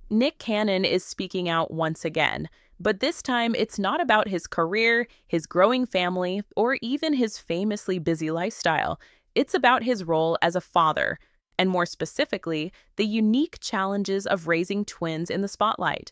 Nick Cannon is speaking out once again, but this time it's not about his career, his growing family, or even his famously busy lifestyle. It's about his role as a father, and more specifically, the unique challenges of raising twins in the spotlight.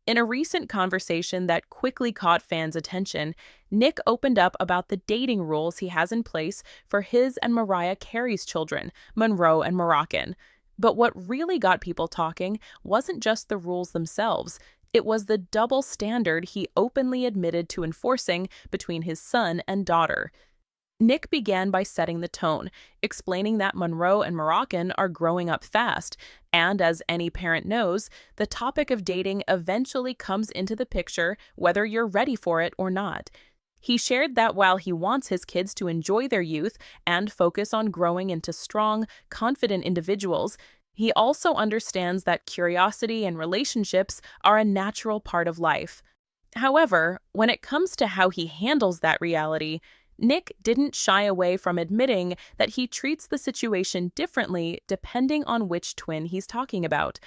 In a recent conversation that quickly caught fans' attention, Nick opened up about the dating rules he has in place for his and Mariah Carey's children, Monroe and Moroccan. But what really got people talking wasn't just the rules themselves, it was the double standard he openly admitted to enforcing between his son and daughter. Nick began by setting the tone, explaining that Monroe and Moroccan are growing up fast, and as any parent knows, the topic of dating eventually comes into the picture whether you're ready for it or not. He shared that while he wants his kids to enjoy their youth and focus on growing into strong, confident individuals, he also understands that curiosity and relationships are a natural part of life. However, when it comes to how he handles that reality, Nick didn't shy away from admitting that he treats the situation differently depending on which twin he's talking about.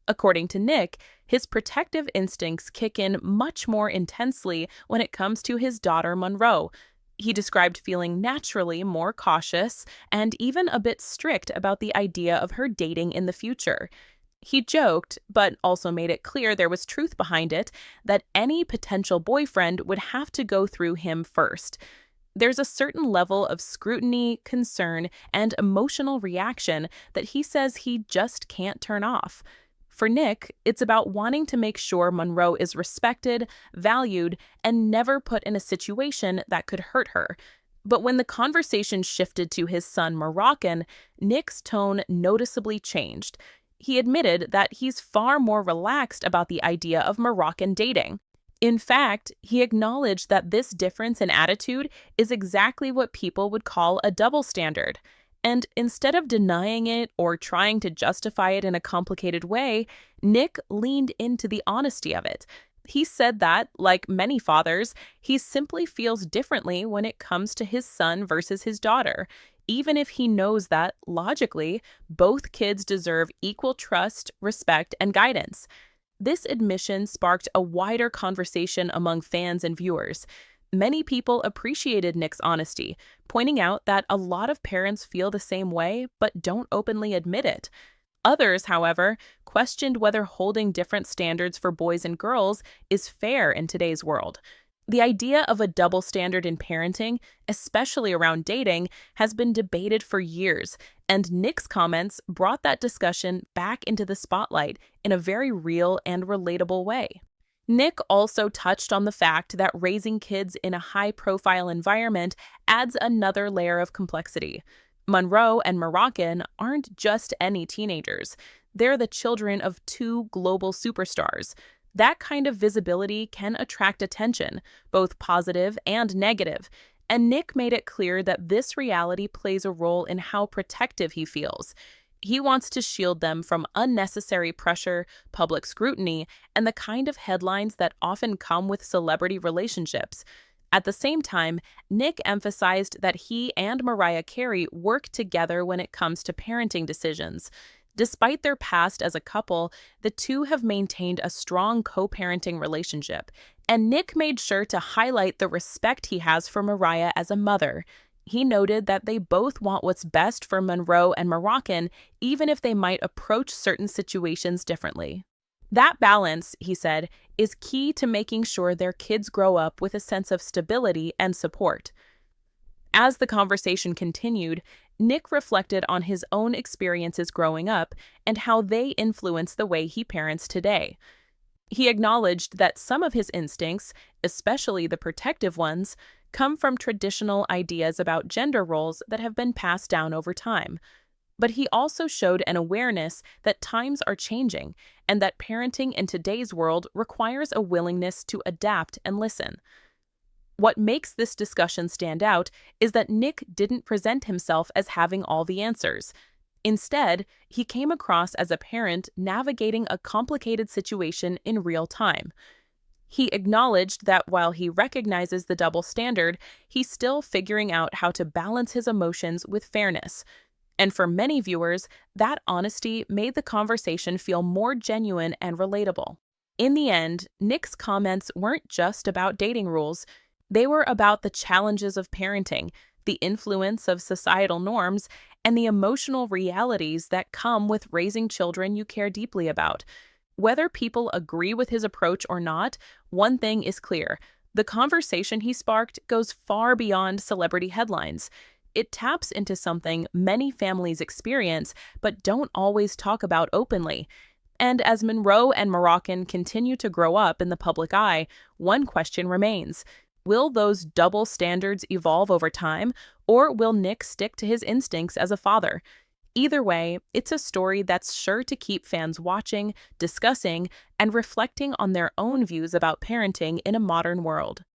According to Nick, his protective instincts kick in much more intensely when it comes to his daughter Monroe. He described feeling naturally more cautious and even a bit strict about the idea of her dating in the future. He joked, but also made it clear there was truth behind it, that any potential boyfriend would have to go through him first. There's a certain level of scrutiny, concern, and emotional reaction that he says he just can't turn off. For Nick, it's about wanting to make sure Monroe is respected, valued, and never put in a situation that could hurt her. But when the conversation shifted to his son Moroccan, Nick's tone noticeably changed. He admitted that he's far more relaxed about the idea of Moroccan dating. In fact, he acknowledged that this difference in attitude is exactly what people would call a double standard. And instead of denying it or trying to justify it in a complicated way, Nick leaned into the honesty of it. He said that, like many fathers, he simply feels differently when it comes to his son versus his daughter, even if he knows that, logically, both kids deserve equal trust, respect, and guidance. This admission sparked a wider conversation among fans and viewers. Many people appreciated Nick's honesty, pointing out that a lot of parents feel the same way but don't openly admit it. Others, however, questioned whether holding different standards for boys and girls is fair in today's world. The idea of a double standard in parenting, especially around dating, has been debated for years, and Nick's comments brought that discussion back into the spotlight in a very real and relatable way. Nick also touched on the fact that raising kids in a high-profile environment adds another layer of complexity. Monroe and Moroccan aren't just any teenagers. They're the children of two global superstars. That kind of visibility can attract attention, both positive and negative, and Nick made it clear that this reality plays a role in how protective he feels. He wants to shield them from unnecessary pressure, public scrutiny, and the kind of headlines that often come with celebrity relationships. At the same time, Nick emphasized that he and Mariah Carey work together when it comes to parenting decisions. Despite their past as a couple, the two have maintained a strong co-parenting relationship, and Nick made sure to highlight the respect he has for Mariah as a mother. He noted that they both want what's best for Monroe and Moroccan, even if they might approach certain situations differently. That balance, he said, is key to making sure their kids grow up with a sense of stability and support. As the conversation continued, Nick reflected on his own experiences growing up and how they influence the way he parents today. He acknowledged that some of his instincts, especially the protective ones, come from traditional ideas about gender roles that have been passed down over time. But he also showed an awareness that times are changing and that parenting in today's world requires a willingness to adapt and listen. What makes this discussion stand out is that Nick didn't present himself as having all the answers. Instead, he came across as a parent navigating a complicated situation in real time. He acknowledged that while he recognizes the double standard, he's still figuring out how to balance his emotions with fairness. And for many viewers, that honesty made the conversation feel more genuine and relatable. In the end, Nick's comments weren't just about dating rules, they were about the challenges of parenting, the influence of societal norms, and the emotional realities that come with raising children you care deeply about. Whether people agree with his approach or not, one thing is clear. The conversation he sparked goes far beyond celebrity headlines. It taps into something many families experience but don't always talk about openly. And as Monroe and Moroccan continue to grow up in the public eye, one question remains. Will those double standards evolve over time, or will Nick stick to his instincts as a father? Either way, it's a story that's sure to keep fans watching, discussing, and reflecting on their own views about parenting in a modern world.